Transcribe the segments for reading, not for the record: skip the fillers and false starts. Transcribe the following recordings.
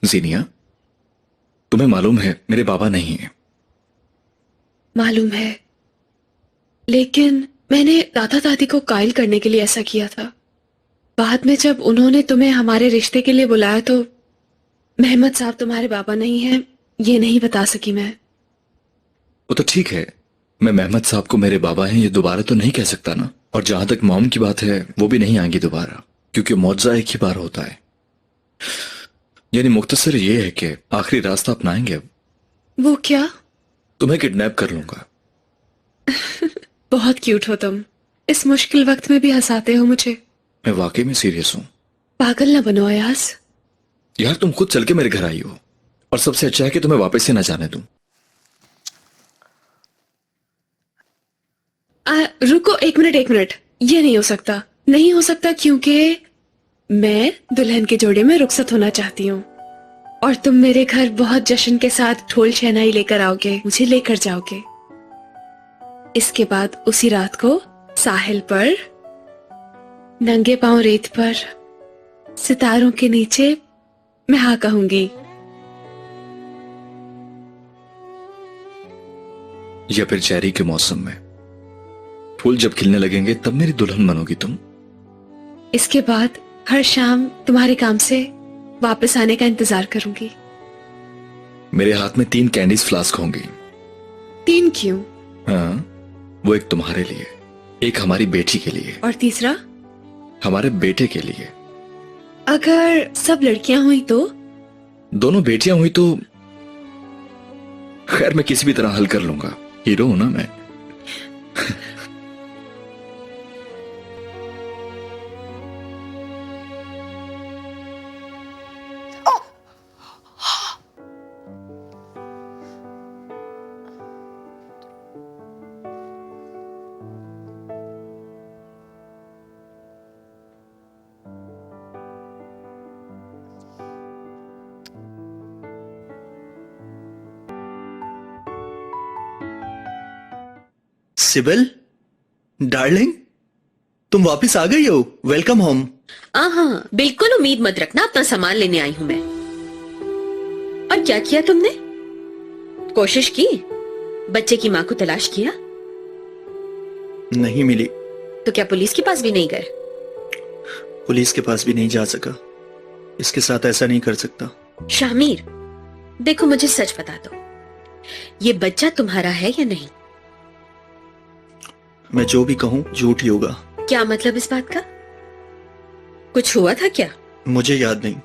जीनिया, तुम्हें मालूम है मेरे बाबा नहीं है। मालूम है, लेकिन मैंने दादा दादी को कायल करने के लिए ऐसा किया था। बाद में जब उन्होंने तुम्हें हमारे रिश्ते के लिए बुलाया तो मेहमद साहब तुम्हारे बाबा नहीं हैं, ये नहीं बता सकी मैं। वो तो ठीक है, मैं मेहमद साहब को मेरे बाबा हैं ये दोबारा तो नहीं कह सकता ना। और जहां तक मॉम की बात है, वो भी नहीं आएंगी दोबारा, क्योंकि मुआवजा एक ही बार होता है। यानी मुख्तसर ये है कि आखिरी रास्ता अपनाएंगे अब। वो क्या? तुम्हें किडनैप कर लूंगा। बहुत क्यूट हो तुम। इस मुश्किल वक्त में भी हंसाते हो मुझे। मैं वाकई में सीरियस हूं। पागल ना बनो अयाज। यार, तुम खुद चल के मेरे घर आई हो, और सबसे अच्छा है कि तुम्हें वापस से ना जाने दूं। रुको, एक मिनट। ये नहीं हो सकता, नहीं हो सकता, क्योंकि मैं दुल्हन के जोड़े में रुखसत होना चाहती हूँ और तुम मेरे घर बहुत जश्न के साथ ढोल शहनाई लेकर आओगे, मुझे लेकर जाओगे। इसके बाद उसी रात को साहिल पर, नंगे पांव रेत पर, सितारों के नीचे मैं हाँ कहूंगी। या फिर चेरी के मौसम में फूल जब खिलने लगेंगे तब मेरी दुल्हन बनोगी तुम। इसके बाद हर शाम तुम्हारे काम से वापस आने का इंतजार करूंगी। मेरे हाथ में 3 कैंडीज फ्लास्क होंगी। 3 क्यों? हाँ, वो एक तुम्हारे लिए, एक हमारी बेटी के लिए, और तीसरा हमारे बेटे के लिए। अगर सब लड़कियां हुई तो? दोनों बेटियां हुई तो खैर मैं किसी भी तरह हल कर लूंगा। हीरो हूं ना मैं। सिबल डार्लिंग, तुम वापस आ गई हो। Welcome home. हाँ, बिल्कुल उम्मीद मत रखना, अपना सामान लेने आई हूं मैं। और क्या किया तुमने? कोशिश की? बच्चे की माँ को तलाश किया? नहीं मिली। तो क्या पुलिस के पास भी नहीं गए? पुलिस के पास भी नहीं जा सका। इसके साथ ऐसा नहीं कर सकता। शामिर, देखो मुझे सच बता दो, ये बच्चा तुम्हारा है या नहीं? मैं जो भी कहूँ झूठ ही होगा। क्या मतलब इस बात का? कुछ हुआ था क्या? मुझे याद नहीं।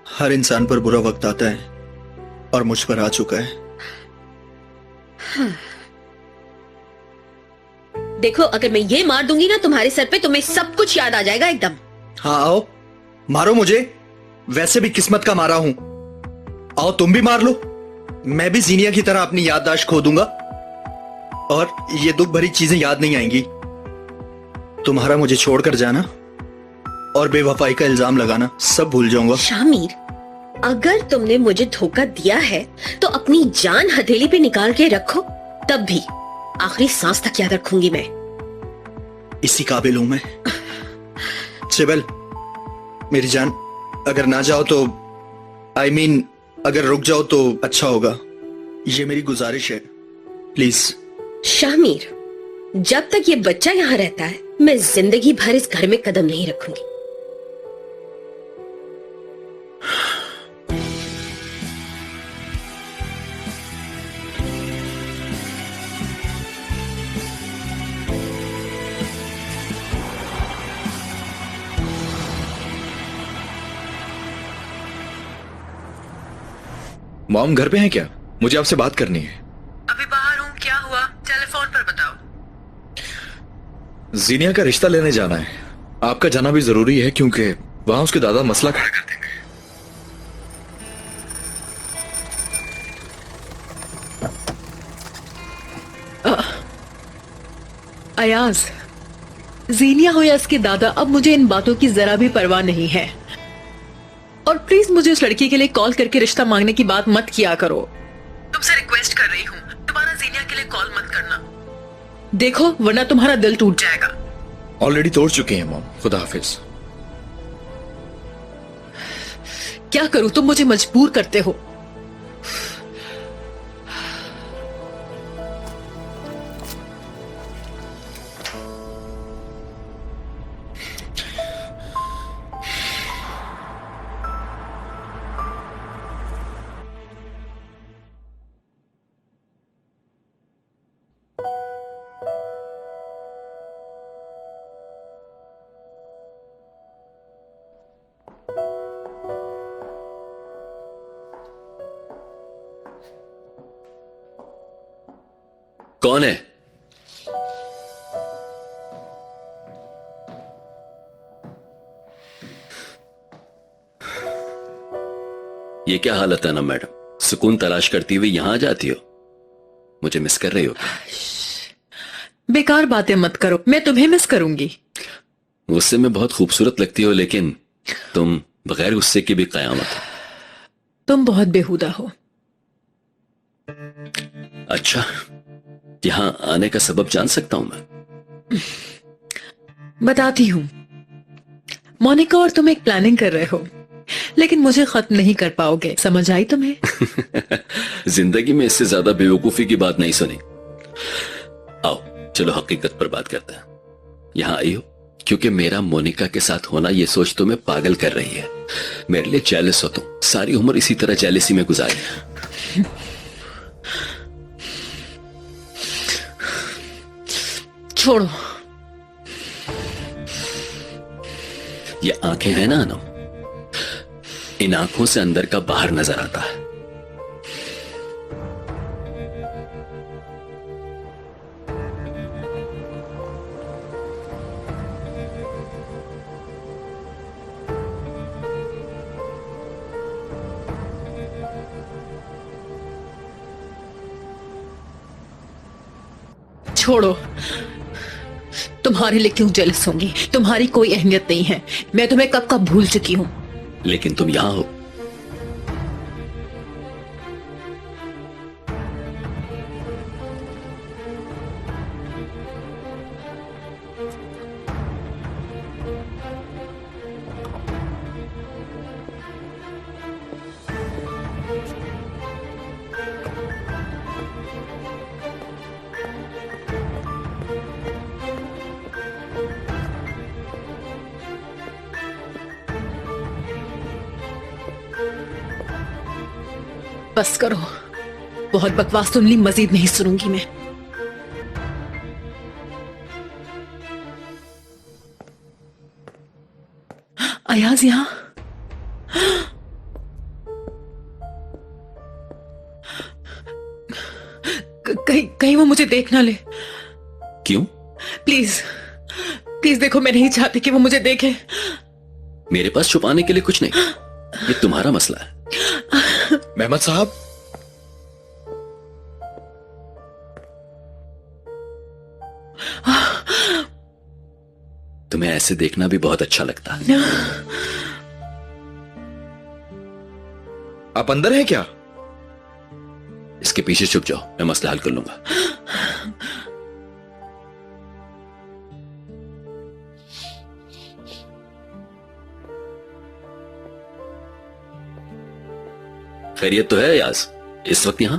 हर इंसान पर बुरा वक्त आता है और मुझ पर आ चुका है। हाँ। देखो, अगर मैं ये मार दूंगी ना तुम्हारे सर पे, तुम्हें सब कुछ याद आ जाएगा एकदम। हाँ आओ, मारो मुझे। वैसे भी किस्मत का मारा हूं। आओ तुम भी मार लो। मैं भी जीनिया की तरह अपनी याददाश्त खो दूंगा और ये दुख भरी चीजें याद नहीं आएंगी। तुम्हारा मुझे छोड़कर जाना और बेवफाई का इल्जाम लगाना सब भूल जाऊंगा। शामिर, अगर तुमने मुझे धोखा दिया है तो अपनी जान हथेली पे निकाल के रखो, तब भी आखिरी सांस तक याद रखूंगी मैं। इसी काबिल हूं मैं। सिबल, मेरी जान, अगर ना जाओ तो अगर रुक जाओ तो अच्छा होगा। ये मेरी गुजारिश है, प्लीज। शामिर, जब तक ये बच्चा यहाँ रहता है, मैं जिंदगी भर इस घर में कदम नहीं रखूंगी। मॉम घर पे हैं क्या? मुझे आपसे बात करनी है। अभी बाहर हूँ। क्या हुआ? टेलीफोन पर बताओ। जीनिया का रिश्ता लेने जाना है। आपका जाना भी जरूरी है क्योंकि वहां उसके दादा मसला खड़ा कर देंगे। अयाज, जीनिया हो या इसके दादा, अब मुझे इन बातों की जरा भी परवाह नहीं है। और प्लीज मुझे उस लड़की के लिए कॉल करके रिश्ता मांगने की बात मत किया करो। तुमसे रिक्वेस्ट कर रही हूँ, दोबारा जीनिया के लिए कॉल मत करना। देखो, वरना तुम्हारा दिल टूट जाएगा। ऑलरेडी तोड़ चुके हैं मॉम। खुदा हाफिज। क्या करूं, तुम मुझे मजबूर करते हो। कौन है? ये क्या हालत है ना मैडम, सुकून तलाश करती हुई यहां आ जाती हो। मुझे मिस कर रही हो? बेकार बातें मत करो, मैं तुम्हें मिस करूंगी। गुस्से में बहुत खूबसूरत लगती हो, लेकिन तुम बगैर गुस्से की भी कयामत हो। तुम बहुत बेहुदा हो। अच्छा, यहां आने का सबब जान सकता हूं मैं? बताती हूं। मोनिका और तुम एक प्लानिंग कर रहे हो, लेकिन मुझे खत्म नहीं कर पाओगे, समझ आई तुम्हें? जिंदगी में इससे ज्यादा बेवकूफी की बात नहीं सुनी। आओ चलो हकीकत पर बात करते हैं। यहां आई हो क्योंकि मेरा मोनिका के साथ होना ये सोच तुम्हें पागल कर रही है। मेरे लिए जेलस हो तुम, सारी उम्र इसी तरह जेलसी में गुजारी। छोड़ो। ये आंखें हैं ना अनम, इन आंखों से अंदर का बाहर नजर आता है। छोड़ो। तुम्हारे लिए क्यों जेलस होंगी? तुम्हारी कोई अहमियत नहीं है। मैं तुम्हें कब कब भूल चुकी हूं। लेकिन तुम यहां हो। बस करो, बहुत बकवास सुन ली, मजीद नहीं सुनूंगी मैं। अयाज यहां? कहीं वो मुझे देख ना ले। क्यों? प्लीज प्लीज देखो, मैं नहीं चाहती कि वो मुझे देखे। मेरे पास छुपाने के लिए कुछ नहीं, ये तुम्हारा मसला है। मेहमद साहब, तुम्हें ऐसे देखना भी बहुत अच्छा लगता है। आप अंदर हैं क्या? इसके पीछे छुप जाओ, मैं मसला हल कर लूंगा। खैरियत तो है याज इस वक्त यहां?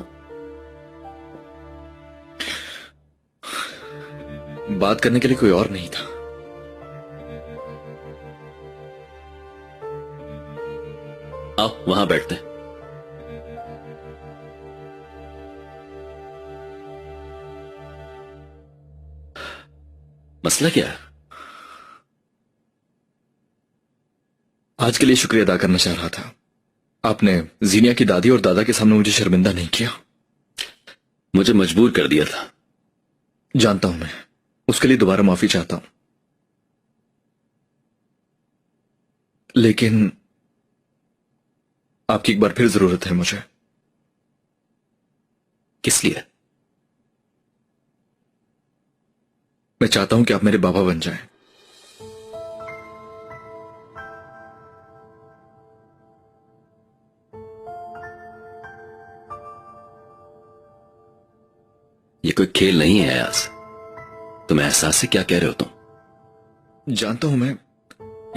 बात करने के लिए कोई और नहीं था। आओ वहां बैठते हैं। मसला क्या है? आज के लिए शुक्रिया अदा करना चाह रहा था। आपने जीनिया की दादी और दादा के सामने मुझे शर्मिंदा नहीं किया। मुझे मजबूर कर दिया था। जानता हूं मैं, उसके लिए दोबारा माफी चाहता हूं। लेकिन आपकी एक बार फिर जरूरत है मुझे। किस लिए? मैं चाहता हूं कि आप मेरे बाबा बन जाएं। ये कोई खेल नहीं है यास। तुम एहसास से क्या कह रहे हो तुम? जानता हूं मैं,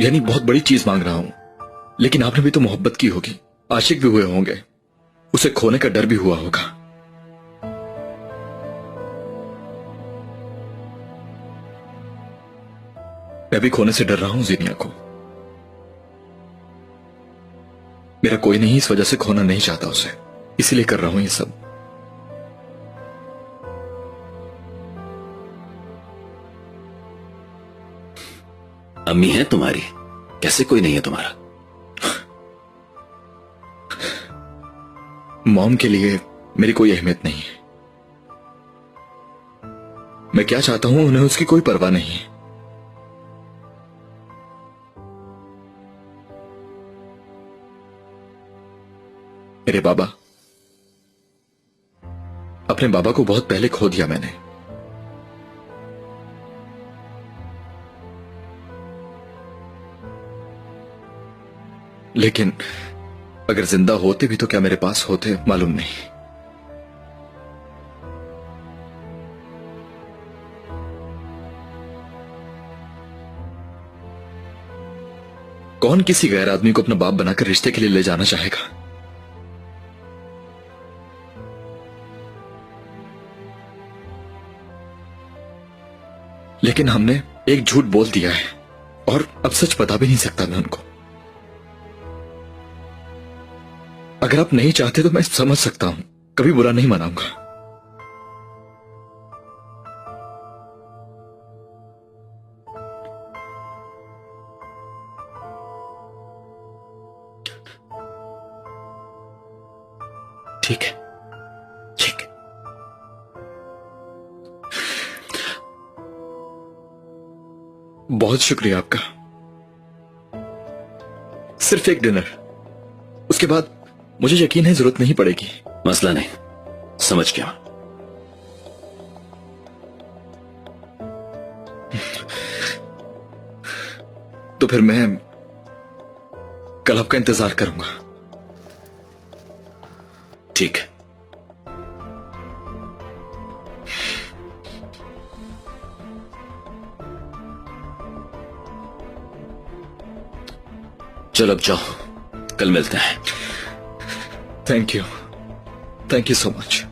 यानी बहुत बड़ी चीज मांग रहा हूं, लेकिन आपने भी तो मोहब्बत की होगी, आशिक भी हुए होंगे, उसे खोने का डर भी हुआ होगा। मैं भी खोने से डर रहा हूं जीनिया को। मेरा कोई नहीं इस वजह से खोना नहीं चाहता उसे, इसीलिए कर रहा हूं ये सब। अम्मी है तुम्हारी, कैसे कोई नहीं है तुम्हारा? मॉम के लिए मेरी कोई अहमियत नहीं है। मैं क्या चाहता हूं उन्हें उसकी कोई परवाह नहीं है। मेरे बाबा, अपने बाबा को बहुत पहले खो दिया मैंने। लेकिन अगर जिंदा होते भी तो क्या मेरे पास होते मालूम नहीं। कौन किसी गैर आदमी को अपना बाप बनाकर रिश्ते के लिए ले जाना चाहेगा? लेकिन हमने एक झूठ बोल दिया है और अब सच बता भी नहीं सकता मैं उनको। अगर आप नहीं चाहते तो मैं समझ सकता हूं, कभी बुरा नहीं मनाऊंगा। ठीक है, ठीक है। बहुत शुक्रिया आपका। सिर्फ एक डिनर, उसके बाद मुझे यकीन है जरूरत नहीं पड़ेगी। मसला नहीं, समझ गया। तो फिर मैं कल आपका इंतजार करूंगा। ठीक है। चलो अब जाओ, कल मिलते हैं। Thank you so much.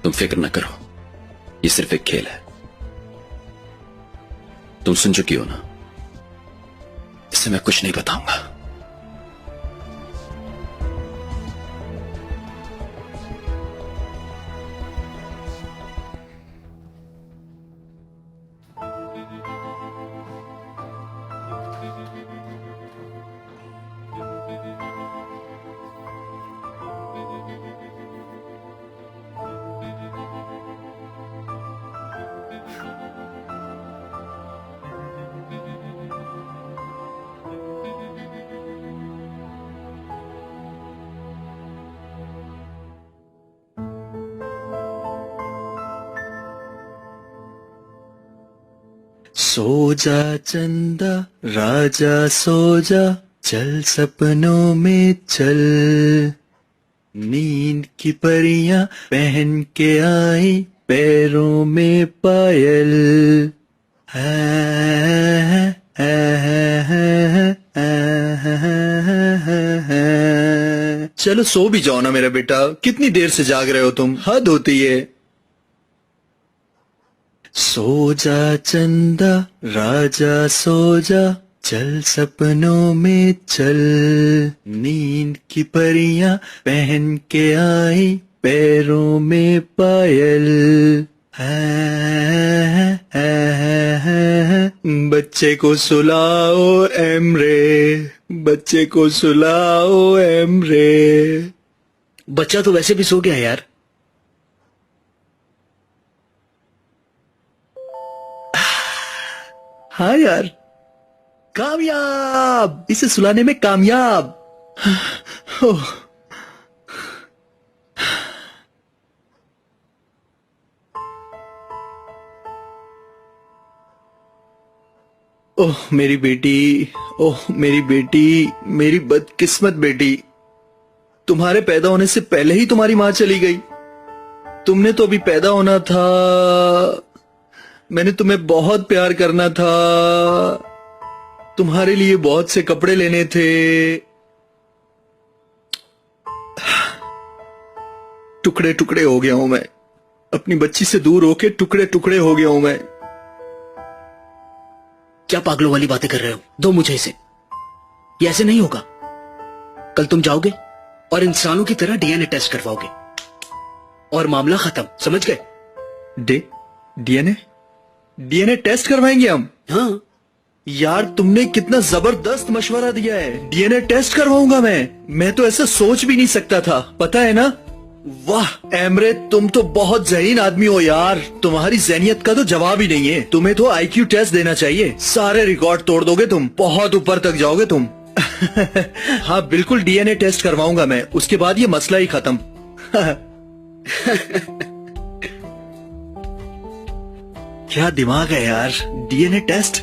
तुम फिक्र न करो, ये सिर्फ एक खेल है। तुम सुन चुकी हो ना, इससे मैं कुछ नहीं बताऊंगा। सो जा चंदा राजा सो जा, चल सपनों में चल, नींद की परियां पहन के आई पैरों में पायल। चलो सो भी जाओ ना मेरा बेटा, कितनी देर से जाग रहे हो तुम, हद होती है। सो जा चंदा राजा सो जा, चल सपनों में चल, नींद की परियां पहन के आई पैरों में पायल। बच्चे को सुलाओ एमरे, बच्चे को सुलाओ एमरे। बच्चा तो वैसे भी सो गया यार। हाँ यार, कामयाब, इसे सुलाने में कामयाब। ओह, ओह मेरी बेटी, ओह मेरी बेटी, मेरी बदकिस्मत बेटी। तुम्हारे पैदा होने से पहले ही तुम्हारी मां चली गई। तुमने तो अभी पैदा होना था। मैंने तुम्हें बहुत प्यार करना था, तुम्हारे लिए बहुत से कपड़े लेने थे। टुकड़े टुकड़े हो गया हूं मैं, अपनी बच्ची से दूर होके टुकड़े टुकड़े हो गया हूं मैं। क्या पागलों वाली बातें कर रहे हो? दो मुझे इसे। ये ऐसे नहीं होगा। कल तुम जाओगे और इंसानों की तरह डीएनए टेस्ट करवाओगे और मामला खत्म, समझ गए? डीएनए डीएनए टेस्ट करवाएंगे हम? हाँ। यार तुमने कितना जबरदस्त मशवरा दिया है। डीएनए टेस्ट करवाऊंगा मैं तो ऐसा सोच भी नहीं सकता था, पता है ना। वाह एमरे, तुम तो बहुत जहीन आदमी हो यार। तुम्हारी ज़हनियत का तो जवाब ही नहीं है। तुम्हें तो आईक्यू टेस्ट देना चाहिए। सारे रिकॉर्ड तोड़ दोगे तुम, बहुत ऊपर तक जाओगे तुम। हाँ बिल्कुल, डीएनए टेस्ट करवाऊंगा मैं, उसके बाद ये मसला ही खत्म। क्या दिमाग है यार, डीएनए टेस्ट।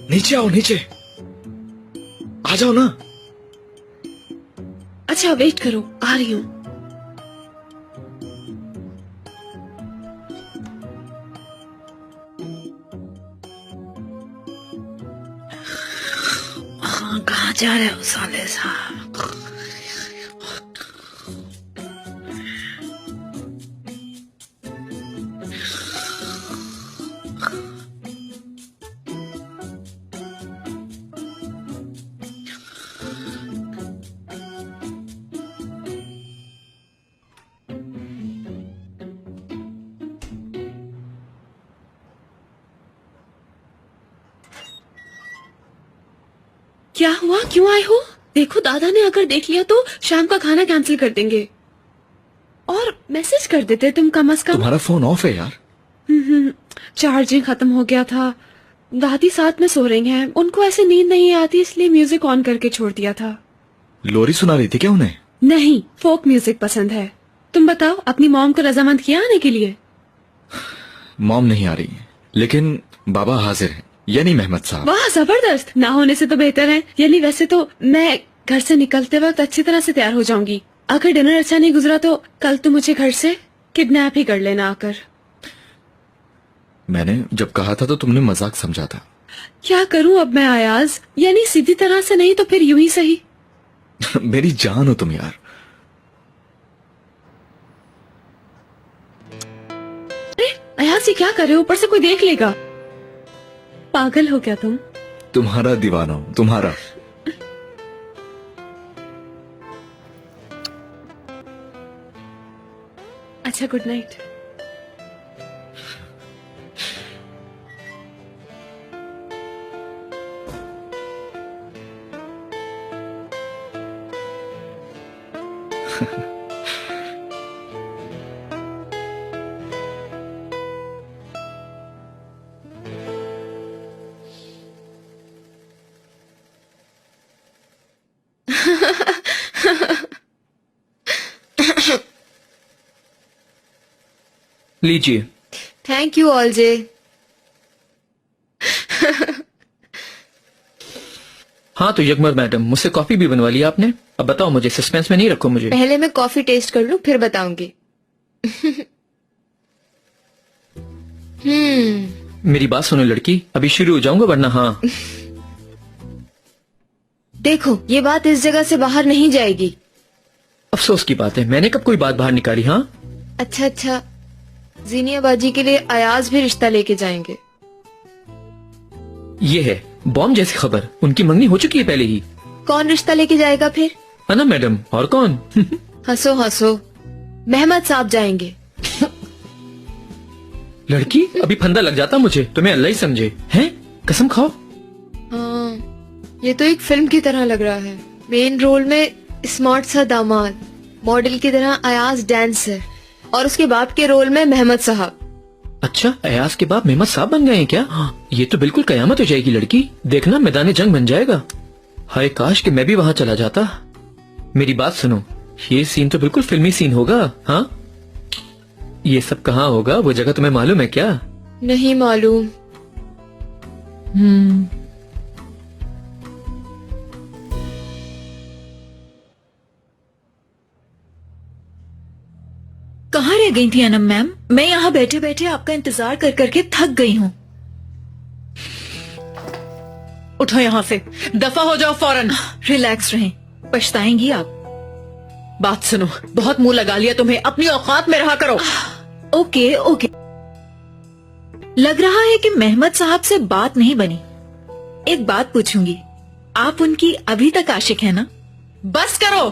नीचे आओ, नीचे आ जाओ ना। अच्छा वेट करो, आ रही हूँ। कहाँ जा रहे हो साले साहब? क्या हुआ, क्यों आए हो? देखो दादा ने अगर देख लिया तो शाम का खाना कैंसिल कर देंगे और मैसेज कर देते तुम कम से कम। तुम्हारा फोन ऑफ है यार। चार्जिंग खत्म हो गया था। दादी साथ में सो रही हैं, उनको ऐसे नींद नहीं आती इसलिए म्यूजिक ऑन करके छोड़ दिया था। लोरी सुना रही थी क्या उन्हें? नहीं, फोक म्यूजिक पसंद है। तुम बताओ, अपनी मॉम को रजामंद किया आने के लिए? मॉम नहीं आ रही, लेकिन बाबा हाजिर है, यानी मेहमद साहब। वाह जबरदस्त, ना होने से तो बेहतर है। यानी वैसे तो मैं घर से निकलते वक्त अच्छी तरह से तैयार हो जाऊंगी। अगर डिनर अच्छा नहीं गुजरा तो कल तुम मुझे घर से किडनैप ही कर लेना आकर। मैंने जब कहा था तो तुमने मजाक समझा था। क्या करूं अब मैं अयाज, यानी सीधी तरह से नहीं तो फिर यूं ही सही। मेरी जान हो तुम यार। अरे अयाज, ये क्या कर रहे हो? ऊपर से कोई देख लेगा। पागल हो क्या तुम? तुम्हारा दीवाना हूं, तुम्हारा। अच्छा, गुड नाइट। लीजिए। थैंक यू ऑलजे। हाँ तो यगमर मैडम, मुझसे कॉफी भी बनवा लिया आपने। अब बताओ मुझे, सस्पेंस में नहीं रखो मुझे। पहले मैं कॉफी टेस्ट कर लूं फिर बताऊंगी। मेरी बात सुनो लड़की, अभी शुरू हो जाऊंगा वरना। हाँ देखो, ये बात इस जगह से बाहर नहीं जाएगी। अफसोस की बात है, मैंने कब कोई बात बाहर निकाली। हाँ अच्छा अच्छा, जीनिया बाजी के लिए अयाज भी रिश्ता लेके जाएंगे। ये है बॉम्ब जैसी खबर, उनकी मंगनी हो चुकी है पहले ही। कौन रिश्ता लेके जाएगा फिर? अना मैडम, और कौन? हंसो हंसो, मेहमद साहब जाएंगे। लड़की, अभी फंदा लग जाता मुझे, तुम्हें अल्लाह ही समझे। हैं कसम खाओ। हाँ, ये तो एक फिल्म की तरह लग रहा है। मेन रोल में स्मार्ट सा दामाद, मॉडल की तरह अयाज डांसर, और उसके बाप के रोल में मेहमद साहब। अच्छा, अयाज के बाप मेहमद साहब बन गए हैं क्या? ये तो बिल्कुल कयामत हो जाएगी लड़की। देखना मैदान जंग बन जाएगा। हाय काश कि मैं भी वहाँ चला जाता। मेरी बात सुनो, ये सीन तो बिल्कुल फिल्मी सीन होगा। हाँ, ये सब कहाँ होगा, वो जगह तुम्हें मालूम है क्या? नहीं मालूम। कहाँ रह गई थी अनम मैम? मैं यहाँ बैठे बैठे आपका इंतजार कर करके थक गई हूँ। उठो यहाँ से, दफा हो जाओ फौरन। रिलैक्स रहें, पछताएंगी आप। बात सुनो, बहुत मुंह लगा लिया तुम्हें, अपनी औकात में रहा करो। Okay okay. लग रहा है कि मेहमद साहब से बात नहीं बनी। एक बात पूछूंगी, आप उनकी अभी तक आशिक है ना? बस करो,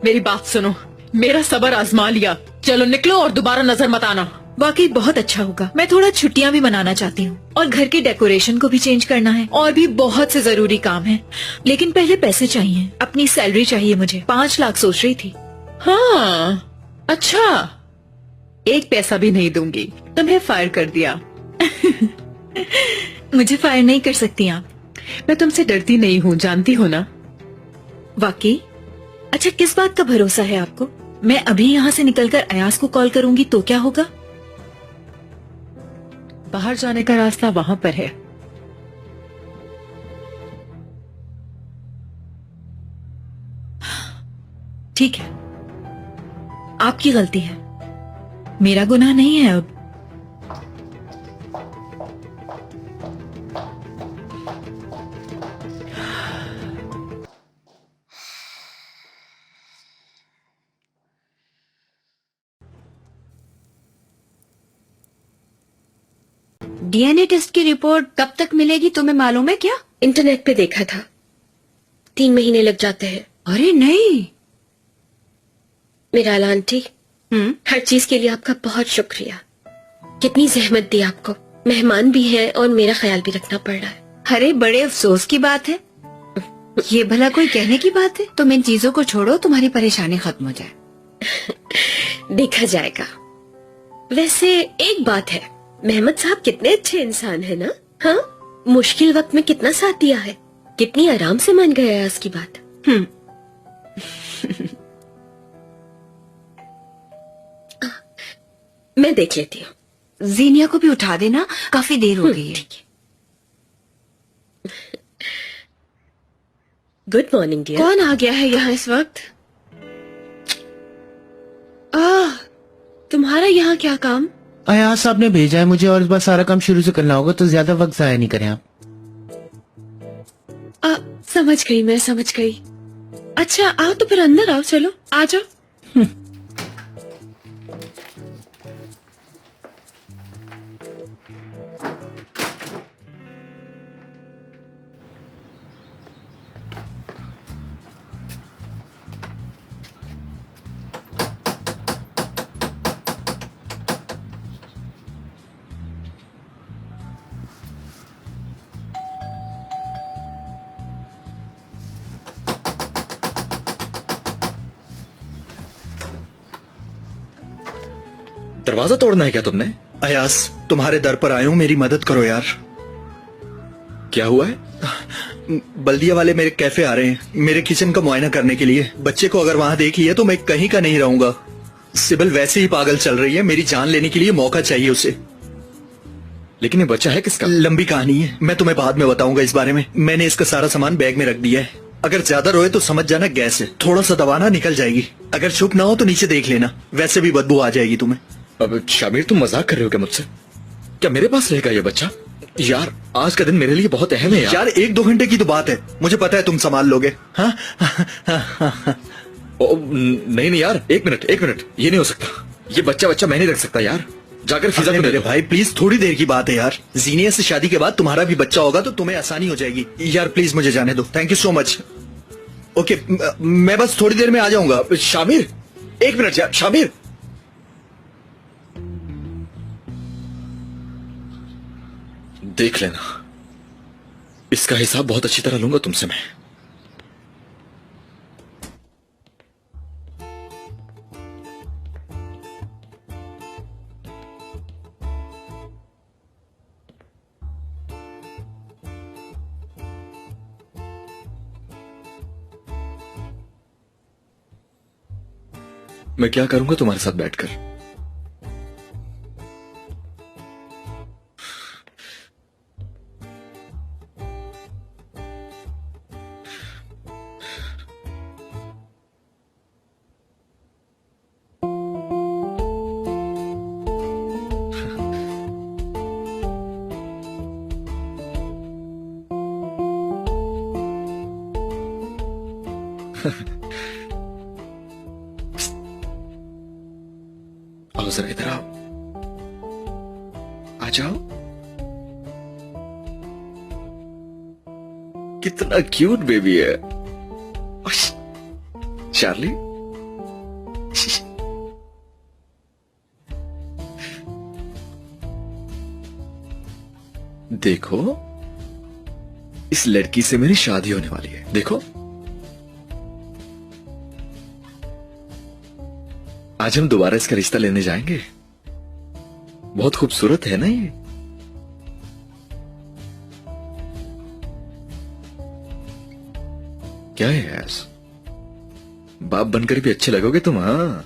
मेरी बात सुनो। मेरा सब्र आजमा लिया, चलो निकलो और दोबारा नजर मत आना। वाकई बहुत अच्छा होगा। मैं थोड़ा छुट्टियां भी मनाना चाहती हूँ और घर के डेकोरेशन को भी चेंज करना है, और भी बहुत से जरूरी काम है। लेकिन पहले पैसे चाहिए, अपनी सैलरी चाहिए मुझे। 5 लाख सोच रही थी। हाँ अच्छा, एक पैसा भी नहीं दूंगी, तुम्हें फायर कर दिया। मुझे फायर नहीं कर सकती आप। मैं तुमसे डरती नहीं हूँ, जानती हो ना। वाकई? अच्छा, किस बात का भरोसा है आपको? मैं अभी यहाँ से निकलकर अयाज को कॉल करूंगी तो क्या होगा? बाहर जाने का रास्ता वहां पर है। ठीक है, आपकी गलती है, मेरा गुनाह नहीं है अब। डीएनए टेस्ट की रिपोर्ट कब तक मिलेगी तुम्हें मालूम है क्या? इंटरनेट पे देखा था, 3 महीने लग जाते हैं। अरे नहीं। मेरा आंटी, हर चीज के लिए आपका बहुत शुक्रिया। कितनी जहमत दी आपको, मेहमान भी हैं और मेरा ख्याल भी रखना पड़ रहा है। अरे बड़े अफसोस की बात है, ये भला कोई कहने की बात है? तुम इन चीजों को छोड़ो, तुम्हारी परेशानी खत्म हो जाए। देखा जाएगा। वैसे एक बात है, मेहमद साहब कितने अच्छे इंसान है ना। हाँ, मुश्किल वक्त में कितना साथ दिया है, कितनी आराम से मान गया है उसकी बात। मैं देख लेती हूँ। जीनिया को भी उठा देना, काफी देर हो गई है। Good morning dear. कौन आ गया है यहाँ इस वक्त? तुम्हारा यहाँ क्या काम? अयाज साहब ने भेजा है मुझे, और इस बार सारा काम शुरू से करना होगा, तो ज्यादा वक्त जाया नहीं करें आप। समझ गई, मैं समझ गई। अच्छा आओ तो फिर अंदर आओ, चलो आ जाओ। दरवाजा तोड़ना है क्या तुमने? अयास, तुम्हारे दर पर आया हूं, मेरी मदद करो यार। क्या हुआ है? बल्दिया वाले मेरे कैफे आ रहे हैं मेरे किचन का मुआयना करने के लिए। बच्चे को अगर वहां देख लिया तो मैं कहीं का नहीं रहूंगा। सिबिल वैसे ही पागल चल रही है, मेरी जान लेने के लिए मौका चाहिए उसे। लेकिन ये बच्चा है किसका? लंबी कहानी है, मैं तुम्हें बाद में बताऊंगा इस बारे में। मैंने इसका सारा सामान बैग में रख दिया है। अगर ज्यादा रोए तो समझ जाना गैस है, थोड़ा सा दबाना निकल जाएगी। अगर चुप ना हो तो नीचे देख लेना, वैसे भी बदबू आ जाएगी तुम्हें। अब शामिर, तुम मजाक कर रहे हो क्या मुझसे? क्या मेरे पास रहेगा ये बच्चा? यार आज का दिन मेरे लिए बहुत अहम है यार 1-2 घंटे की तो बात है, मुझे पता है तुम संभाल लोगे। हाँ नहीं यार, एक मिनट, ये नहीं हो सकता। ये बच्चा मैं नहीं रख सकता यार। जाकर फिजा को मेरे भाई प्लीज, थोड़ी देर की बात है यार। जीनिया से शादी के बाद तुम्हारा भी बच्चा होगा तो तुम्हें आसानी हो जाएगी। यार प्लीज मुझे जाने दो, thank you so much. Okay, मैं बस थोड़ी देर में आ जाऊंगा। शामिर, एक मिनट यार, शामिर। देख लेना, इसका हिसाब बहुत अच्छी तरह लूंगा तुमसे मैं। मैं क्या करूंगा तुम्हारे साथ बैठकर? आओ जरा इधर आओ, आ जाओ। कितना क्यूट बेबी है चार्ली। देखो, इस लड़की से मेरी शादी होने वाली है। देखो, आज हम दोबारा इसका रिश्ता लेने जाएंगे। बहुत खूबसूरत है ना ये? क्या है यार, बाप बनकर भी अच्छे लगोगे तुम। हाँ,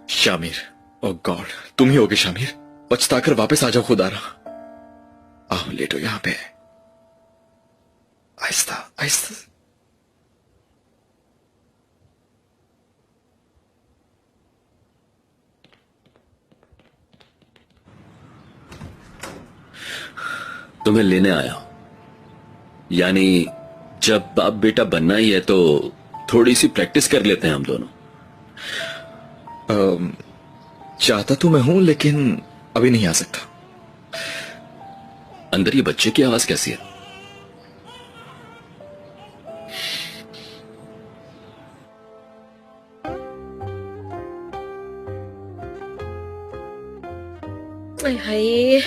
शामिर, ओ गॉड, तुम ही होगे शामिर। पछताकर वापस आ जाओ खुदारा। आओ लेटो यहां पे, आहिस्ता आहिस्ता। तुम्हें लेने आया हूं, यानी जब बाप बेटा बनना ही है तो थोड़ी सी प्रैक्टिस कर लेते हैं हम दोनों। चाहता तो मैं हूं, लेकिन अभी नहीं आ सकता। अंदर ये बच्चे की आवाज कैसी है? हाय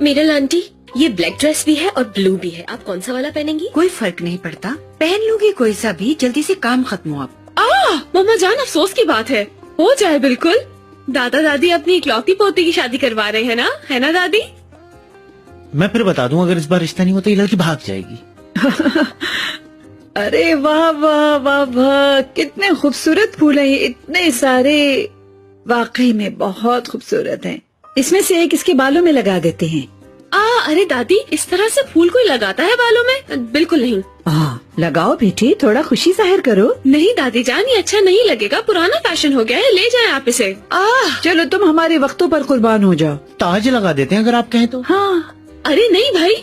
मीरल आंटी, ये ब्लैक ड्रेस भी है और ब्लू भी है, आप कौन सा वाला पहनेंगी? कोई फर्क नहीं पड़ता, पहन लूंगी कोई सा भी। जल्दी से काम खत्म हो। आप मम्मा जान, अफसोस की बात है, हो जाए बिल्कुल। दादा दादी अपनी इकलौती पोती की शादी करवा रहे हैं ना, है ना दादी? मैं फिर बता दूं, अगर इस बार रिश्ता नहीं होता ये लड़की भाग जाएगी। अरे वाह वाह वाह वाह, कितने खूबसूरत फूल हैं, इतने सारे। वाकई में बहुत खूबसूरत हैं। इसमें से एक इसके बालों में लगा देते हैं। अरे दादी, इस तरह से फूल कोई लगाता है बालों में? बिल्कुल नहीं। लगाओ बेटी, थोड़ा खुशी जाहिर करो। नहीं दादी जान, ये अच्छा नहीं लगेगा, पुराना फैशन हो गया है, ले जाएं आप इसे। चलो तुम हमारे वक्तों पर कुर्बान हो जाओ। ताज लगा देते हैं अगर आप कहें तो। हाँ। अरे नहीं भाई,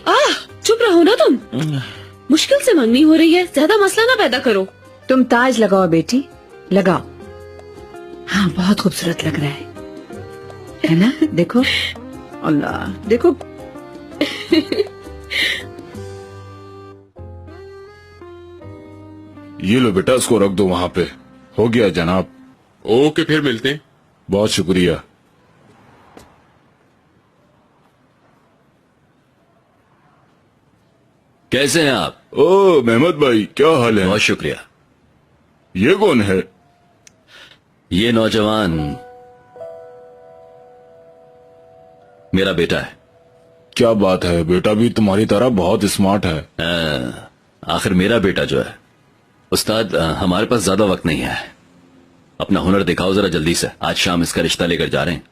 चुप रहो ना तुम। मुश्किल से मंगनी हो रही है, ज्यादा मसला ना पैदा करो। तुम ताज लगाओ बेटी, लगाओ। हाँ, बहुत खूबसूरत लग रहा है ना? देखो, अल्लाह, देखो। ये लो बेटा, इसको रख दो वहां पे। हो गया जनाब। ओके, फिर मिलते हैं। बहुत शुक्रिया। कैसे हैं आप? ओ मेहमद भाई, क्या हाल है? बहुत शुक्रिया। ये कौन है? ये नौजवान मेरा बेटा है। क्या बात है, बेटा भी तुम्हारी तरह बहुत स्मार्ट है। आखिर मेरा बेटा जो है। उस्ताद, हमारे पास ज्यादा वक्त नहीं है, अपना हुनर दिखाओ जरा जल्दी से। आज शाम इसका रिश्ता लेकर जा रहे हैं।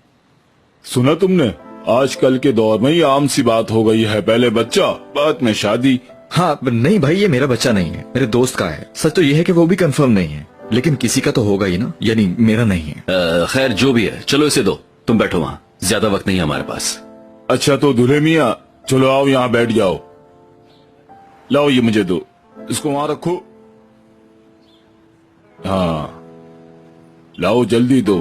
सुना तुमने, आजकल के दौर में ये आम सी बात हो गई है, पहले बच्चा बाद में शादी। हाँ नहीं भाई, ये मेरा बच्चा नहीं है, मेरे दोस्त का है। सच तो ये है कि वो भी कंफर्म नहीं है, लेकिन किसी का तो होगा ही ना, यानी मेरा नहीं है। खैर जो भी है, चलो इसे दो, तुम बैठो वहां, ज्यादा वक्त नहीं है हमारे पास। अच्छा तो दूल्हे मियाँ, चलो आओ यहाँ बैठ जाओ। लाओ ये मुझे दो, इसको वहां रखो। हाँ लाओ जल्दी दो।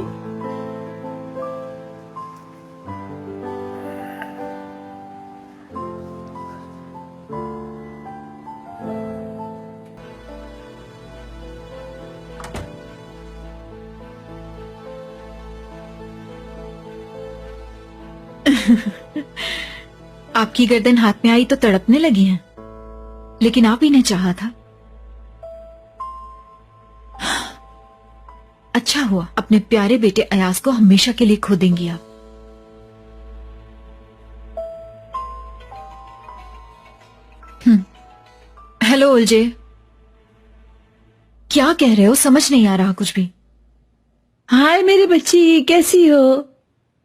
आपकी गर्दन हाथ में आई तो तड़पने लगी हैं, लेकिन आप ही ने चाहा था। अच्छा हुआ, अपने प्यारे बेटे अयाज को हमेशा के लिए खो देंगी आप। हेलो उलझे, क्या कह रहे हो? समझ नहीं आ रहा कुछ भी। हाय मेरी बच्ची, कैसी हो?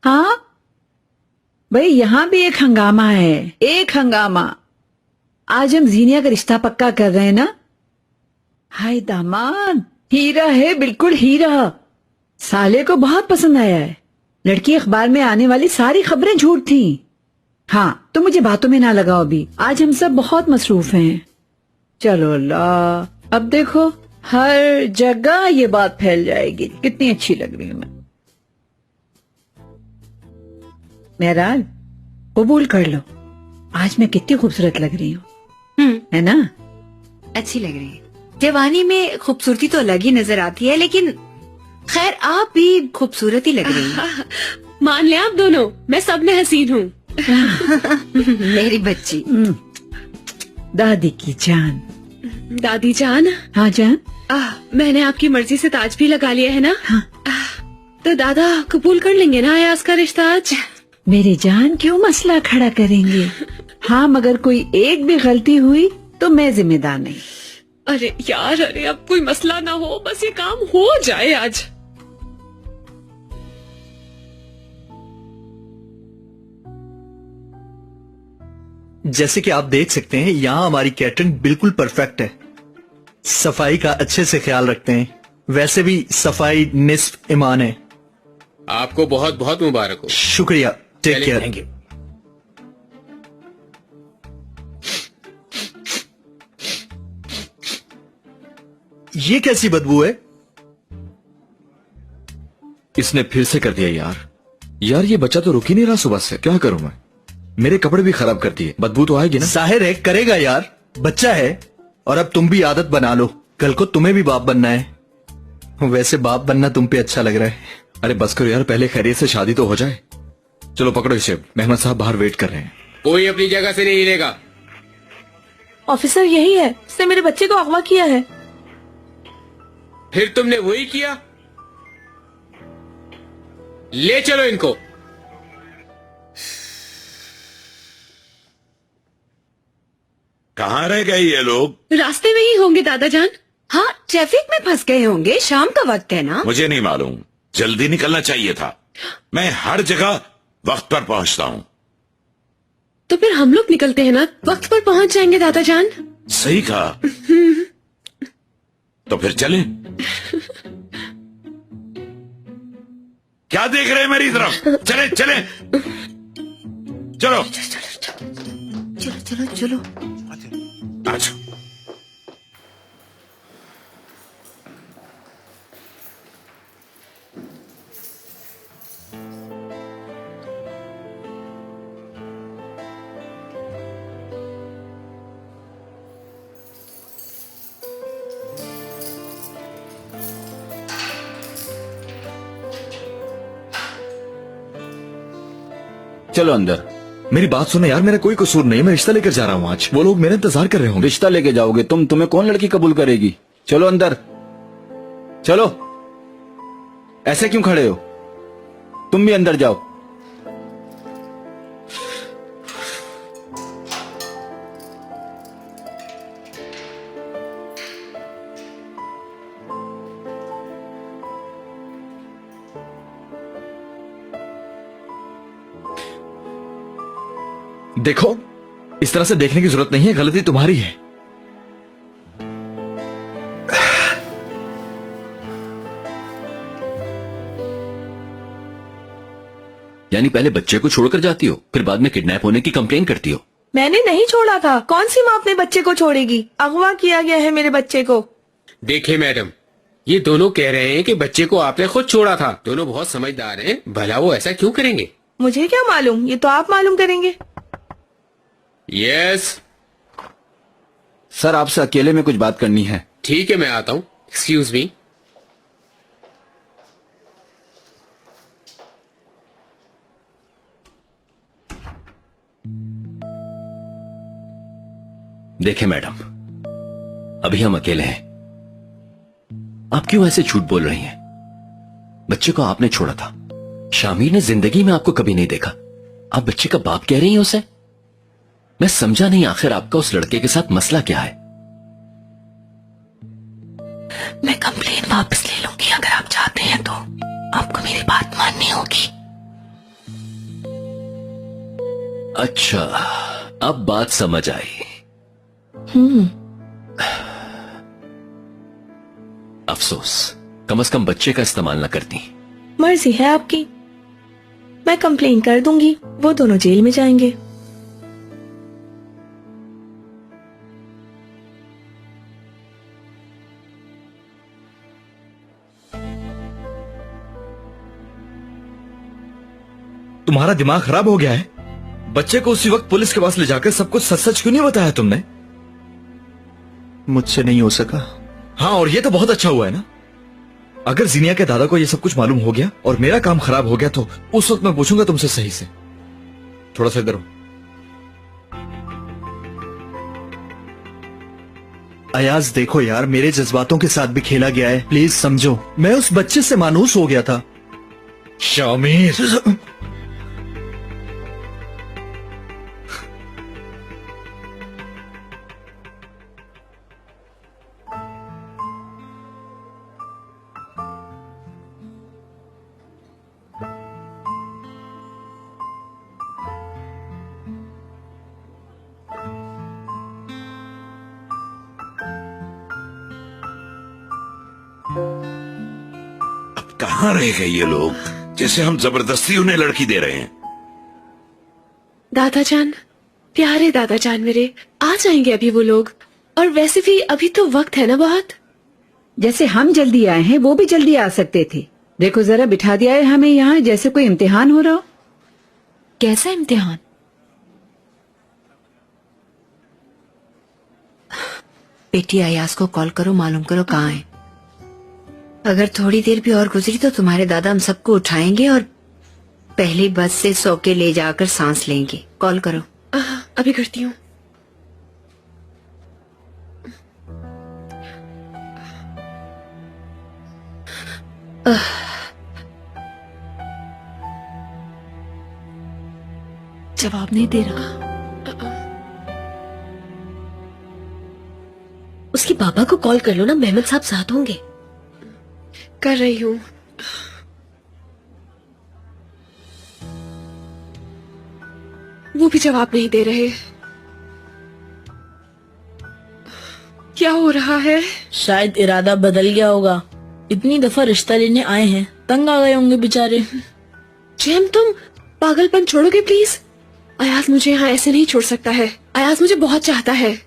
हाँ भाई, यहाँ भी एक हंगामा है, एक हंगामा। आज हम जीनिया का रिश्ता पक्का कर रहे हैं ना। हाय दामाद, हीरा है, बिल्कुल हीरा। साले को बहुत पसंद आया है। लड़की अखबार में आने वाली सारी खबरें झूठ थी। हाँ तो मुझे बातों में ना लगाओ अभी, आज हम सब बहुत मसरूफ हैं। चलो अल्लाह, अब देखो हर जगह ये बात फैल जाएगी। कितनी अच्छी लग रही हूँ मैं। मेहराज, कबूल कर लो, आज मैं कितनी खूबसूरत लग रही हूँ, है ना? अच्छी लग रही है। जवानी में खूबसूरती तो अलग ही नजर आती है, लेकिन खैर आप भी खूबसूरत ही लग रही हैं। मान ले आप दोनों, मैं सब में हसीन हूँ। मेरी बच्ची। दादी की जान। दादी जान। हाँ जान। मैंने आपकी मर्जी से ताज भी लगा लिया है ना। हाँ। तो दादा कबूल कर लेंगे ना अयाज का रिश्ता आज? मेरी जान, क्यों मसला खड़ा करेंगे? हाँ मगर कोई एक भी गलती हुई तो मैं जिम्मेदार नहीं। अरे यार, अरे अब कोई मसला ना हो, बस ये काम हो जाए आज। जैसे कि आप देख सकते हैं, यहाँ हमारी कैटरिंग बिल्कुल परफेक्ट है। सफाई का अच्छे से ख्याल रखते हैं। वैसे भी सफाई निस्फ ईमान है। आपको बहुत बहुत मुबारक हो। शुक्रिया, टेक केयर। Thank you. ये कैसी बदबू है? इसने फिर से कर दिया यार, ये बच्चा तो रुक ही नहीं रहा सुबह से। क्या करूं मैं? मेरे कपड़े भी खराब कर दिए, बदबू तो आएगी ना। जाहिर है करेगा यार, बच्चा है। और अब तुम भी आदत बना लो, कल को तुम्हें भी बाप बनना है। वैसे बाप बनना तुम पे अच्छा लग रहा है। अरे बस करो यार, पहले खैरियत से शादी तो हो जाए। चलो पकड़ो इसे, मेहमान साहब बाहर वेट कर रहे हैं। कोई अपनी जगह से नहीं हिलेगा। ऑफिसर यही है, उसने मेरे बच्चे को अगवा किया है। फिर तुमने वही किया? ले चलो इनको। कहाँ रह गए ये लोग? रास्ते में ही होंगे दादा जान। हाँ, ट्रैफिक में फंस गए होंगे, शाम का वक्त है ना। मुझे नहीं मालूम, जल्दी निकलना चाहिए था। मैं हर जगह वक्त पर पहुंचता हूँ। तो फिर हम लोग निकलते हैं ना, वक्त पर पहुंच जाएंगे दादा जान। सही कहा। तो फिर चलें। क्या देख रहे हैं मेरी तरफ? चले चले, चलो चलो चलो चलो। अच्छा। चलो अंदर। मेरी बात सुनो यार, मेरा कोई कसूर नहीं, मैं रिश्ता लेकर जा रहा हूँ आज। वो लोग मेरा इंतजार कर रहे होंगे। रिश्ता लेके जाओगे तुम? तुम्हें कौन लड़की कबूल करेगी? चलो अंदर चलो। ऐसे क्यों खड़े हो? तुम भी अंदर जाओ। देखो, इस तरह से देखने की जरूरत नहीं है, गलती तुम्हारी है। यानी पहले बच्चे को छोड़कर जाती हो, फिर बाद में किडनैप होने की कंप्लेन करती हो। मैंने नहीं छोड़ा था। कौन सी माँ अपने बच्चे को छोड़ेगी? अगवा किया गया है मेरे बच्चे को। देखिए मैडम, ये दोनों कह रहे हैं कि बच्चे को आपने खुद छोड़ा था। दोनों बहुत समझदार हैं, भला वो ऐसा क्यों करेंगे? मुझे क्या मालूम, ये तो आप मालूम करेंगे। यस सर, आपसे अकेले में कुछ बात करनी है। ठीक है, मैं आता हूँ। Excuse me. देखें मैडम, अभी हम अकेले हैं। आप क्यों ऐसे झूठ बोल रही हैं? बच्चे को आपने छोड़ा था। शामिर ने जिंदगी में आपको कभी नहीं देखा। आप बच्चे का बाप कह रही हैं उसे? मैं समझा नहीं, आखिर आपका उस लड़के के साथ मसला क्या है? मैं कंप्लेन वापस ले लूंगी अगर आप चाहते हैं तो। आपको मेरी बात माननी होगी। अच्छा, अब बात समझ आई। अफसोस, कम से कम बच्चे का इस्तेमाल न करती। मर्जी है आपकी, मैं कंप्लेन कर दूंगी। वो दोनों जेल में जाएंगे। तुम्हारा दिमाग खराब हो गया है? बच्चे को उसी वक्त पुलिस के पास ले जाकर सब कुछ सच सच क्यों नहीं बताया तुमने? मुझसे नहीं हो सका। हाँ, और ये तो बहुत अच्छा हुआ है ना। अगर जीनिया के दादा को ये सब कुछ मालूम हो गया और मेरा काम खराब हो गया तो उस वक्त मैं पूछूंगा तुमसे सही से। थोड़ा सा इधर हो। अयाज देखो यार, मेरे जज्बातों के साथ भी खेला गया है, प्लीज समझो। मैं उस बच्चे से मानूस हो गया था। शामिर, कहाँ रह गए ये लोग, जैसे हम जबरदस्ती उन्हें लड़की दे रहे हैं। दादाजान, प्यारे दादाजान मेरे, आ जाएंगे अभी वो लोग। और वैसे भी अभी तो वक्त है ना बहुत। जैसे हम जल्दी आए हैं वो भी जल्दी आ सकते थे। देखो जरा, बिठा दिया है हमें यहाँ जैसे कोई इम्तिहान हो रहा हो। कैसा इम्तिहान? बेटी अयाज को कॉल करो, मालूम करो कहाँ है। अगर थोड़ी देर भी और गुजरी तो तुम्हारे दादा हम सबको उठाएंगे और पहली बस से सो के ले जाकर सांस लेंगे। कॉल करो। अभी करती हूँ। जवाब नहीं दे रहा। उसके पापा को कॉल कर लो ना, मेहमद साहब साथ होंगे। कर रही हूँ। वो भी जवाब नहीं दे रहे। क्या हो रहा है? शायद इरादा बदल गया होगा। इतनी दफा रिश्ता लेने आए हैं, तंग आ गए होंगे बेचारे। जेम, तुम पागलपन छोड़ोगे प्लीज? अयाज मुझे यहाँ ऐसे नहीं छोड़ सकता है। अयाज मुझे बहुत चाहता है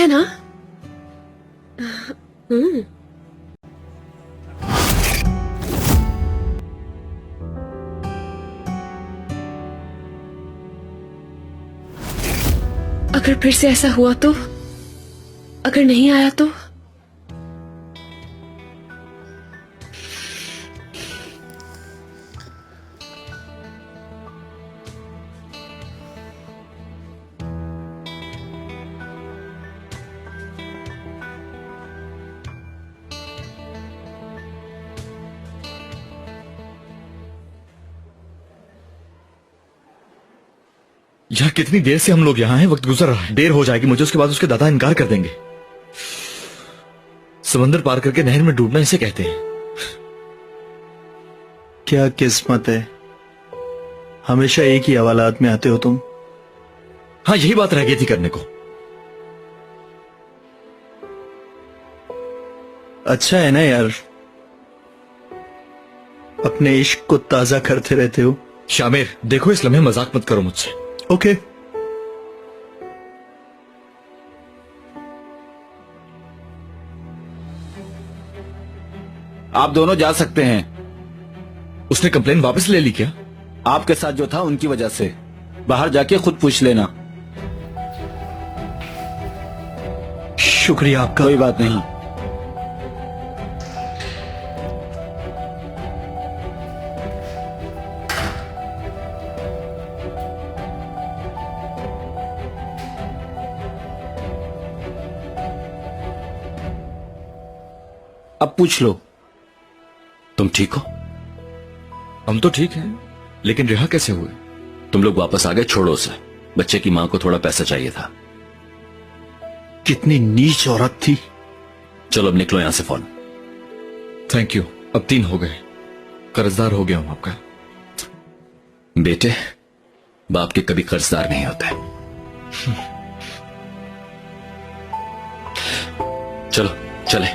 ना? अगर फिर से ऐसा हुआ तो? अगर नहीं आया तो? यार कितनी देर से हम लोग यहाँ हैं, वक्त गुजर रहा है, देर हो जाएगी मुझे, उसके बाद उसके दादा इनकार कर देंगे। समंदर पार करके नहर में डूबना इसे कहते हैं। क्या किस्मत है, हमेशा एक ही हवालात में आते हो तुम। हाँ यही बात रह गई थी करने को। अच्छा है ना यार, अपने इश्क को ताजा करते रहते हो। शामिर देखो, इस लम्हे मजाक मत करो मुझसे। ओके। आप दोनों जा सकते हैं। उसने कंप्लेन वापस ले ली क्या? आपके साथ जो था उनकी वजह से। बाहर जाके खुद पूछ लेना। शुक्रिया आपका। कोई बात नहीं। अब पूछ लो। तुम ठीक हो? हम तो ठीक हैं, लेकिन रिहा कैसे हुए? तुम लोग वापस आ गए, छोड़ो उसे। बच्चे की मां को थोड़ा पैसा चाहिए था। कितनी नीच औरत थी। चलो अब निकलो यहां से फौरन। थैंक यू, अब 3 हो गए, कर्जदार हो गया हूं आपका। बेटे, बाप के कभी कर्जदार नहीं होता है। चलो चले।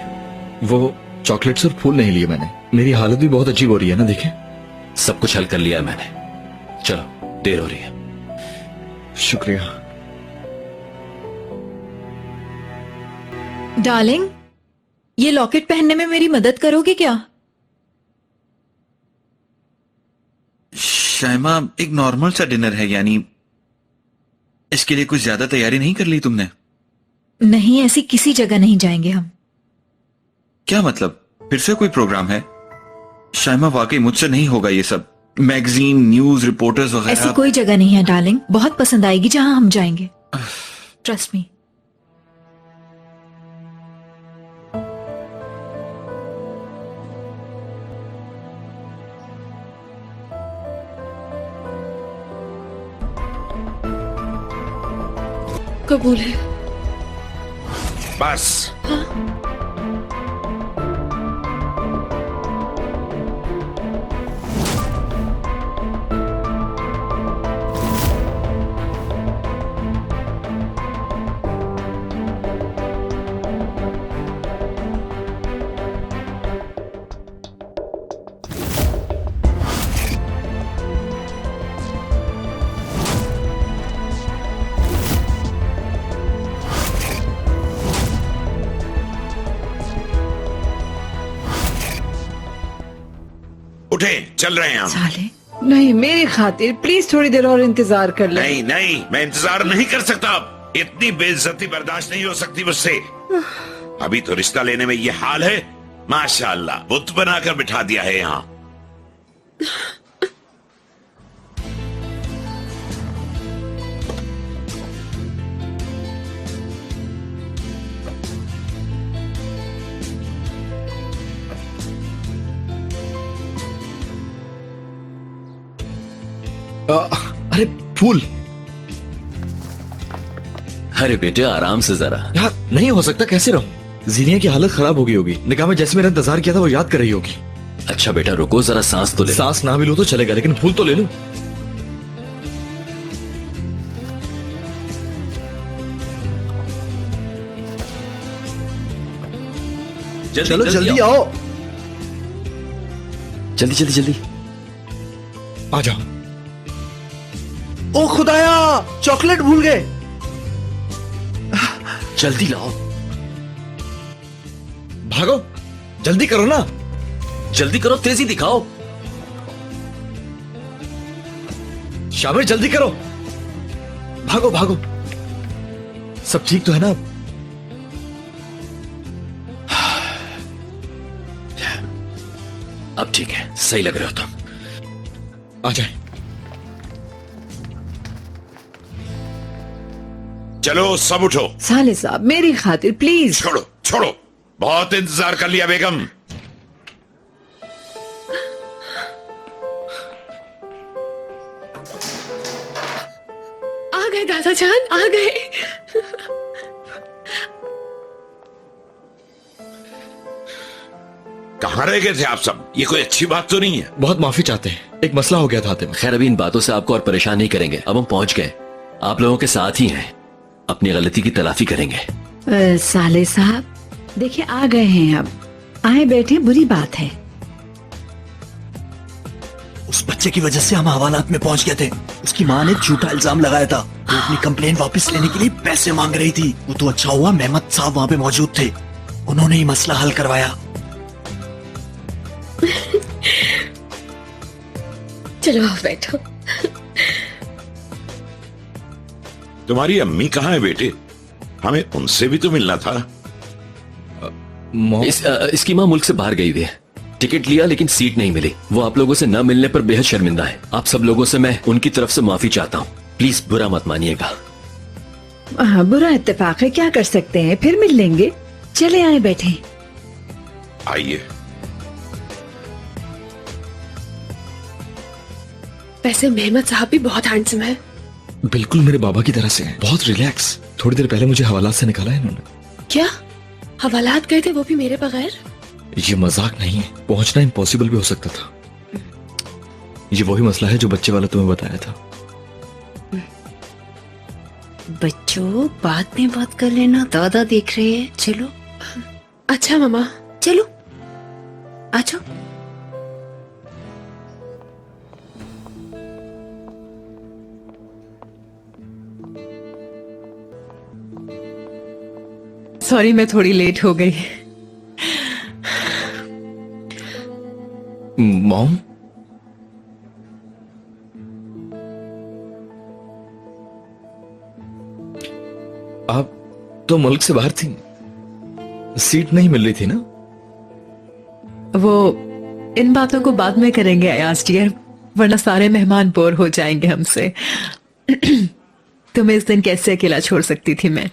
वो चॉकलेट्स और फूल नहीं लिए मैंने, मेरी हालत भी बहुत अजीब हो रही है ना, देखें। सब कुछ हल कर लिया है मैंने। चलो, देर हो रही है। शुक्रिया। डार्लिंग, ये लॉकेट पहनने में मेरी मदद करोगे क्या? शाइमा, एक नॉर्मल सा डिनर है, यानी इसके लिए कुछ ज्यादा तैयारी नहीं कर ली तुमने? नहीं, ऐसी किसी जगह नहीं जाएंगे हम। क्या मतलब, फिर से कोई प्रोग्राम है? शाइमा वाकई मुझसे नहीं होगा ये सब। मैगजीन, न्यूज रिपोर्टर्स वगैरह। ऐसी कोई जगह नहीं है डार्लिंग, बहुत पसंद आएगी जहां हम जाएंगे। Trust me. कबूल है। बस। उठे, चल रहे हैं हम। साले। नहीं, मेरी खातिर प्लीज थोड़ी देर और इंतजार कर ले। नहीं नहीं, मैं इंतजार नहीं कर सकता। इतनी बेइज्जती बर्दाश्त नहीं हो सकती मुझसे। अभी तो रिश्ता लेने में ये हाल है, माशाअल्लाह बुत बनाकर बिठा दिया है यहाँ। अरे फूल। अरे बेटे, आराम से जरा। यार नहीं हो सकता, कैसे रहूं? जीनिया की हालत खराब हो गई होगी, निकाह में जैसे मेरा इंतजार किया था वो याद कर रही होगी। अच्छा बेटा रुको, जरा सांस तो ले। सांस ना भी लो तो चलेगा, लेकिन फूल तो ले लूं। चलो जल्दी आओ। जल्दी जल्दी जल्दी आ जाओ। ओ खुदाया, चॉकलेट भूल गए। जल्दी लाओ। भागो, जल्दी करो ना। जल्दी करो, तेजी दिखाओ। शामिर जल्दी करो, भागो भागो। सब ठीक तो है ना? अब ठीक है, सही लग रहे हो तुम। आ जाए। चलो सब उठो। साले साहब, मेरी खातिर प्लीज। छोड़ो छोड़ो, बहुत इंतजार कर लिया बेगम। गए दादा जान, आ गए। कहाँ रह गए थे आप सब? ये कोई अच्छी बात तो नहीं है। बहुत माफी चाहते हैं, एक मसला हो गया था हातिम। खैर अभी इन बातों से आपको और परेशान नहीं करेंगे, अब हम पहुंच गए, आप लोगों के साथ ही हैं, अपनी गलती की तलाफी करेंगे। साले साहब देखिए आ गए हैं, अब आए बैठे, बुरी बात है। उस बच्चे की वजह से हम हवालात में पहुंच गए थे। उसकी माँ ने झूठा इल्जाम लगाया था। वो अपनी कंप्लेन वापस लेने के लिए पैसे मांग रही थी। वो तो अच्छा हुआ मेहमद साहब वहाँ पे मौजूद थे, उन्होंने ही मसला हल करवाया। चलो आओ बैठो। तुम्हारी अम्मी कहाँ है बेटे? हमें उनसे भी तो मिलना था। इसकी माँ मुल्क से बाहर गई हुई है, टिकट लिया लेकिन सीट नहीं मिली। वो आप लोगों से न मिलने पर बेहद शर्मिंदा है। आप सब लोगों से मैं उनकी तरफ से माफी चाहता हूँ, प्लीज बुरा मत मानिएगा। हाँ, बुरा इत्तेफाक है, क्या कर सकते हैं, फिर मिल लेंगे। चले आए बैठे। आइए। वैसे मेहमद साहब भी बहुत हैंडसम है। बिल्कुल मेरे बाबा की तरह से हैं, बहुत रिलैक्स। थोड़ी देर पहले मुझे हवालात से निकाला है इन्होंने। क्या हवालात गए थे, वो भी मेरे बगैर? ये मजाक नहीं है, पहुंचना इम्पॉसिबल भी हो सकता था। ये वही मसला है जो बच्चे वाला तुम्हें बताया था। बच्चों बाद में बात कर लेना, दादा देख रहे हैं। चलो। अच्छा मामा। चलो आ जाओ। सॉरी मैं थोड़ी लेट हो गई। मॉम, आप तो मुल्क से बाहर थी, सीट नहीं मिल रही थी ना? वो इन बातों को बाद में करेंगे अयाज डियर, वरना सारे मेहमान बोर हो जाएंगे हमसे। तुम्हें इस दिन कैसे अकेला छोड़ सकती थी मैं।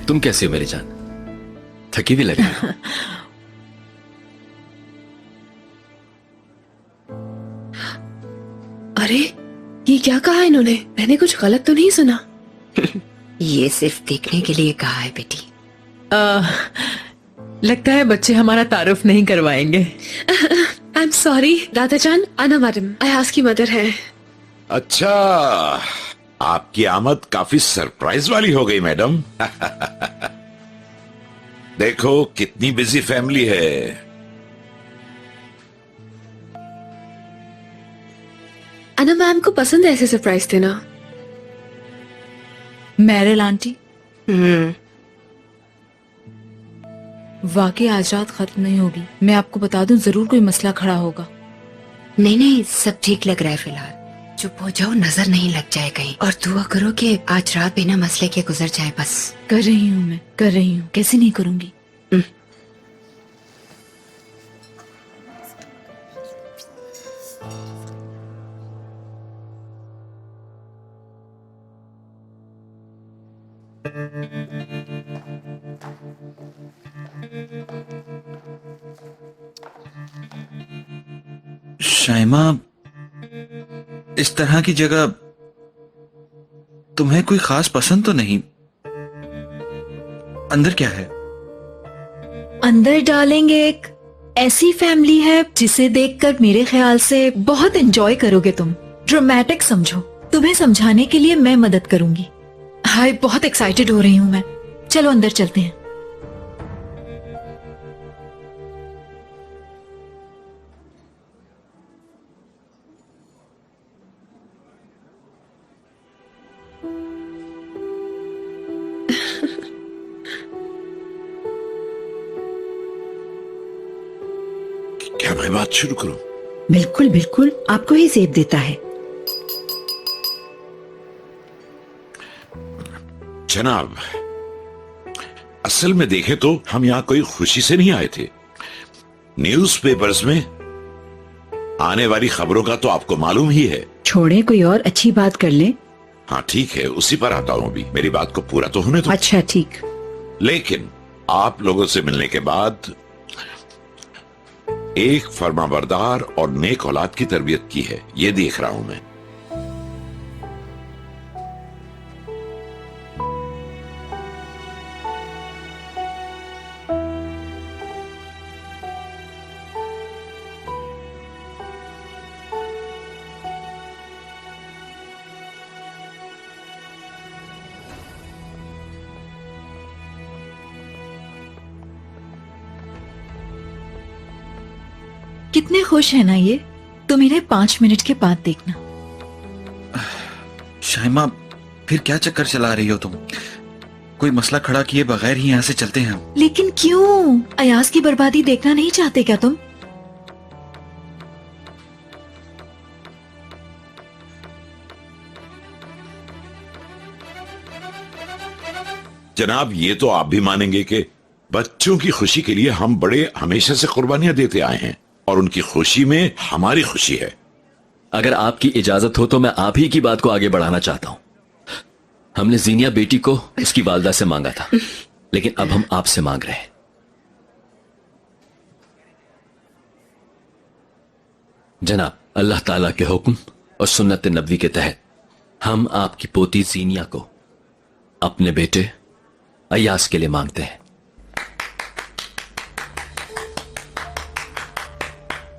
तुम कैसे हो मेरी जान? थकी भी लग रही हो। अरे ये क्या कहा इन्होंने? मैंने कुछ गलत तो नहीं सुना? ये सिर्फ देखने के लिए कहा है बेटी। लगता है बच्चे हमारा तारुफ नहीं करवाएंगे। आई एम सॉरी दादा जान, अना मैडम अयाज की मदर है। अच्छा, आपकी आमद काफी सरप्राइज वाली हो गई मैडम। देखो कितनी बिजी फैमिली है। अना मैम को पसंद है ऐसे सरप्राइज देना। मैरिल आंटी, वाकई आज रात खत्म नहीं होगी। मैं आपको बता दूं, जरूर कोई मसला खड़ा होगा। नहीं नहीं, सब ठीक लग रहा है फिलहाल। चुप हो जाओ, नजर नहीं लग जाए कहीं। और दुआ करो कि आज रात बिना मसले के गुजर जाए बस। कर रही हूँ मैं, कर रही हूँ, कैसे नहीं करूंगी। शाइमा, इस तरह की जगह तुम्हें कोई खास पसंद तो नहीं? अंदर क्या है? अंदर डालेंगे, एक ऐसी फैमिली है जिसे देखकर मेरे ख्याल से बहुत एंजॉय करोगे तुम। ड्रामेटिक समझो, तुम्हें समझाने के लिए मैं मदद करूंगी। हाय, बहुत एक्साइटेड हो रही हूँ मैं। चलो अंदर चलते हैं। क्या मैं बात शुरू करूं? बिल्कुल बिल्कुल, आपको ही जेब देता है। जनाब, असल में देखें तो हम यहाँ कोई खुशी से नहीं आए थे। न्यूज़पेपर्स में आने वाली खबरों का तो आपको मालूम ही है। छोड़े, कोई और अच्छी बात कर ले। हाँ ठीक है, उसी पर आता हूँ अभी। मेरी बात को पूरा तो होने दो। अच्छा ठीक। लेकिन आप लोगों से मिलने के बाद एक फर्माबरदार और नेक औलाद की तरबियत की है, ये देख रहा हूं मैं। कितने खुश है ना ये। तुम इन्हें 5 मिनट के बाद देखना। शाइमा, फिर क्या चक्कर चला रही हो तुम? कोई मसला खड़ा किए बगैर ही यहाँ से चलते हैं हम। लेकिन क्यों? अयाज की बर्बादी देखना नहीं चाहते क्या तुम? जनाब, ये तो आप भी मानेंगे कि बच्चों की खुशी के लिए हम बड़े हमेशा से कुर्बानियां देते आए हैं और उनकी खुशी में हमारी खुशी है। अगर आपकी इजाजत हो तो मैं आप ही की बात को आगे बढ़ाना चाहता हूं। हमने जीनिया बेटी को उसकी वालदा से मांगा था, लेकिन अब हम आपसे मांग रहे हैं। जनाब, अल्लाह ताला के हुक्म और सुन्नत नबवी के तहत हम आपकी पोती जीनिया को अपने बेटे अयास के लिए मांगते हैं।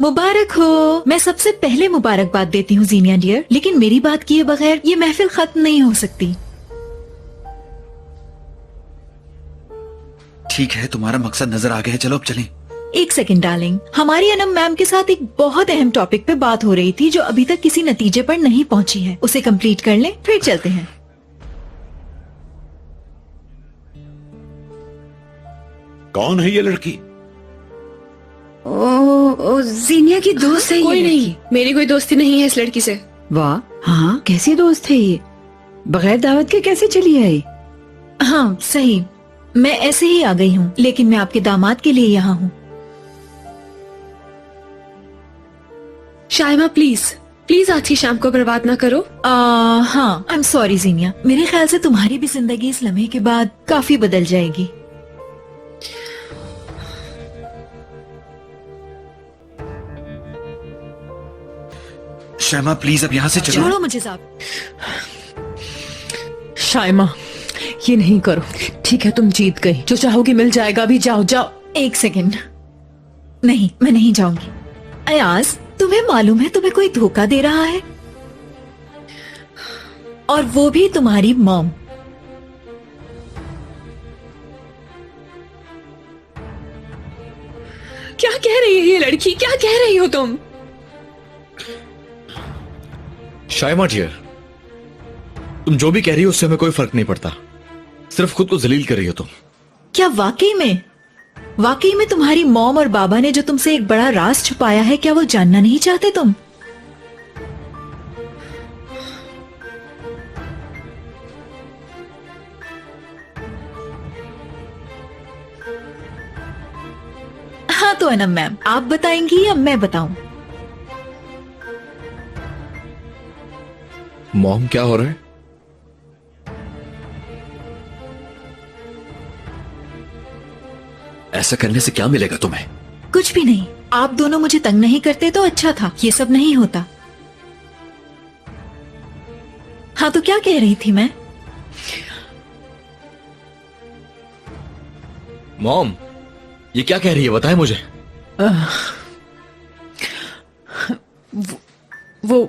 मुबारक हो। मैं सबसे पहले मुबारकबाद देती हूँ जीनिया डियर, लेकिन मेरी बात किए बगैर ये महफिल खत्म नहीं हो सकती। ठीक है, तुम्हारा मकसद नजर आ गया है, चलो अब चलें। 1 सेकंड डार्लिंग, हमारी अनम मैम के साथ एक बहुत अहम टॉपिक पे बात हो रही थी जो अभी तक किसी नतीजे पर नहीं पहुंची है। उसे कंप्लीट कर लें, फिर चलते हैं। कौन है ये लड़की? ओ जीनिया की दोस्त है। कोई नहीं, मेरी कोई दोस्ती नहीं है इस लड़की से। वाह, हाँ कैसी दोस्त है ये? बगैर दावत के कैसे चली आई? हाँ सही, मैं ऐसे ही आ गई हूँ, लेकिन मैं आपके दामाद के लिए यहाँ हूँ। शाइमा प्लीज प्लीज आज की शाम को बर्बाद ना करो। हाँ, आई एम सॉरी जीनिया। मेरे ख्याल से तुम्हारी भी जिंदगी इस लम्हे के बाद काफी बदल जाएगी। शाइमा प्लीज अब यहाँ से चलो। छोड़ो मुझे साहब। शाइमा, ये नहीं करो। ठीक है, तुम जीत गई, जो चाहोगी मिल जाएगा। अभी जाओ जाओ। 1 सेकंड। नहीं, मैं नहीं जाऊंगी। अयाज, तुम्हें मालूम है तुम्हें कोई धोखा दे रहा है, और वो भी तुम्हारी मॉम। क्या कह रही है ये लड़की? क्या कह रही हो तुम? शाइमा डियर, तुम जो भी कह रही हो उससे हमें कोई फर्क नहीं पड़ता। सिर्फ खुद को जलील कर रही हो तुम। क्या वाकई में तुम्हारी मॉम और बाबा ने जो तुमसे एक बड़ा राज छुपाया है, क्या वो जानना नहीं चाहते तुम? हाँ तो अनम मैम, आप बताएंगी या मैं बताऊं? मॉम, क्या हो रहा है? ऐसा करने से क्या मिलेगा तुम्हें? कुछ भी नहीं। आप दोनों मुझे तंग नहीं करते तो अच्छा था, ये सब नहीं होता। हाँ तो क्या कह रही थी मैं? मॉम, ये क्या कह रही है, बताएं मुझे। वो